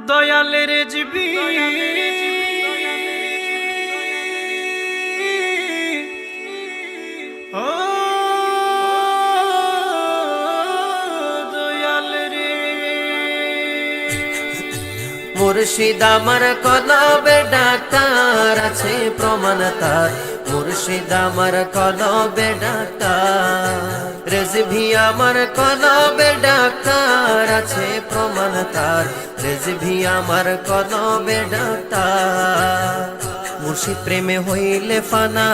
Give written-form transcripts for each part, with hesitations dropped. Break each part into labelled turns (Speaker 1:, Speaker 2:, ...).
Speaker 1: দয়ালের জিবি ও দয়ালের
Speaker 2: মুর্শিদ আমার কলবে ডাক্তার আছে প্রমাণ তার। মুর্শিদ আমার কলবে ডাক্তার, রেজভি আমার কলবে ডাক্তার আছে প্রমাণ তার। রেজভি আমার কলবে ডাক্তার। মুর্শিদ প্রেমে হইলে ফানা,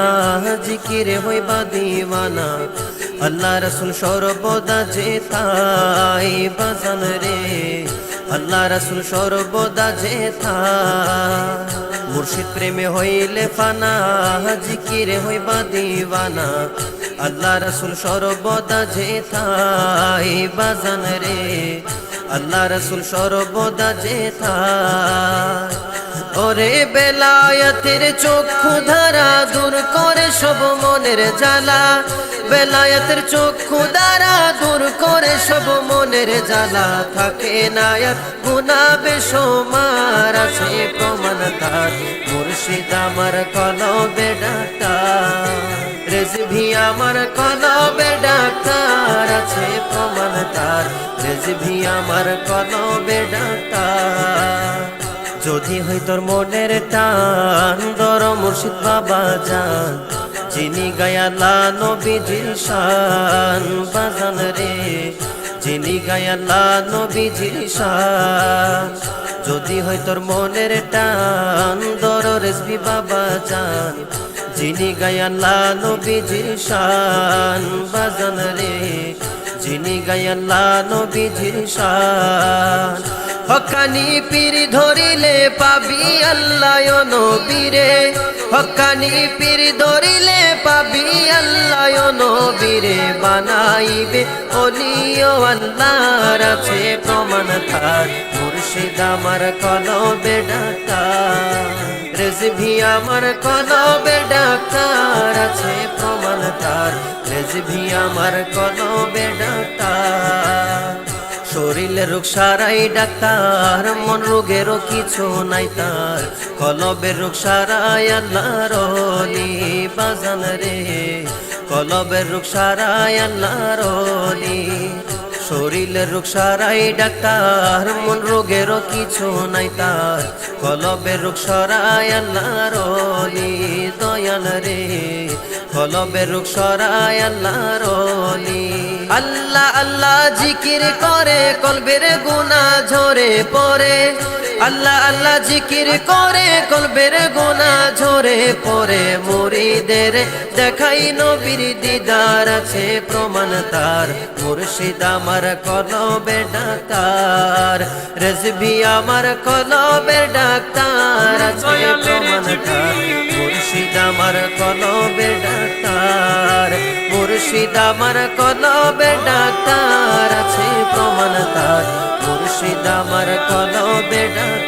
Speaker 2: জিকিরে হইবা দিওয়ানা। আল্লাহ রসুল সর্বদা যেথায় বাজান রে, আল্লাহ রসুল সর্বদা যেথায়। মুর্শিদ প্রেমে হইলে ফানা, জিকিরে হইবা দিওয়ানা। আল্লাহ রসুল সর্বদা যেথায় বাজান রে, আল্লাহ রসুল সর্বদা যেথায়। ওরে বেলায়েতের চক্ষু ধারা দূর করে সব মনের জ্বালা। বেলায়েতের চক্ষু দ্বারা দূর করে সব মনের জ্বালা। থাকে না আর গুনাহ বেশুমার আছে প্রমাণ তার। মুর্শিদ আমার কলবে ডাক্তার, রেজভি আমার কলবে ডাক্তার আছে প্রমাণ তার। রেজভি আমার কলবে ডাক্তার। যদি হয় তোর মনের টান দর মুর্শিদ বাবা জান, যিনি গায়ালা নবীজির শান বাজান রে, যিনি গায়ালা নবীজির শান। যদি হয় তোর মনের টান দর রেজভি বাবা জান, যিনি গায়ালা নবীজির শান বাজান রে, যিনি গায়ালা নবীজির শান। হক্কানি পীর ধরিলে পাবি আল্লাহ নবীরে, হক্কানি পীর ধরিলে পাবি আল্লাহ নবীরে। বানাইবে ওলিও আল্লাহর আছে প্রমাণ তার। মুর্শিদ আমার কলবে ডাক্তার, রেজভি আমার কলবে ডাক্তার আছে প্রমাণ তার। রেজভি আমার কলবে ডাক্তার। শরীরের রোগ সারাই ডাক্তার, মন রোগেরও কিছু নাই তার। কলবের রোগ সারাই আল্লাহর ওলি বাজান রে, কলবের রোগ সারাই আল্লাহর ওলি। শরীরের রোগ সারাই ডাক্তার, মন রোগেরও কিছু নাই তার। কলবের রোগ সারাই আল্লাহর ওলি দয়াল রে, কলবের রোগ সারাই আল্লাহর ওলি। আল্লাহ আল্লাহ জিকির করে কলবের গুনাহ ঝরে পড়ে। আল্লাহ আল্লাহ জিকির করে কলবের গুনাহ ঝরে পড়ে। মুরিদের দেখাই নবীর দিদার আছে প্রমাণ তার। মুর্শিদ আমার কলবে ডাক্তার, রেজভি আমার কলবে ডাক্তার আছে প্রমাণ তার। মুর্শিদ আমার কলবে ডাক্তার, মুর্শিদ আমার কলবে ডাক্তার আছে প্রমাণ তার। মুর্শিদ আমার কলবে ডাক্তার।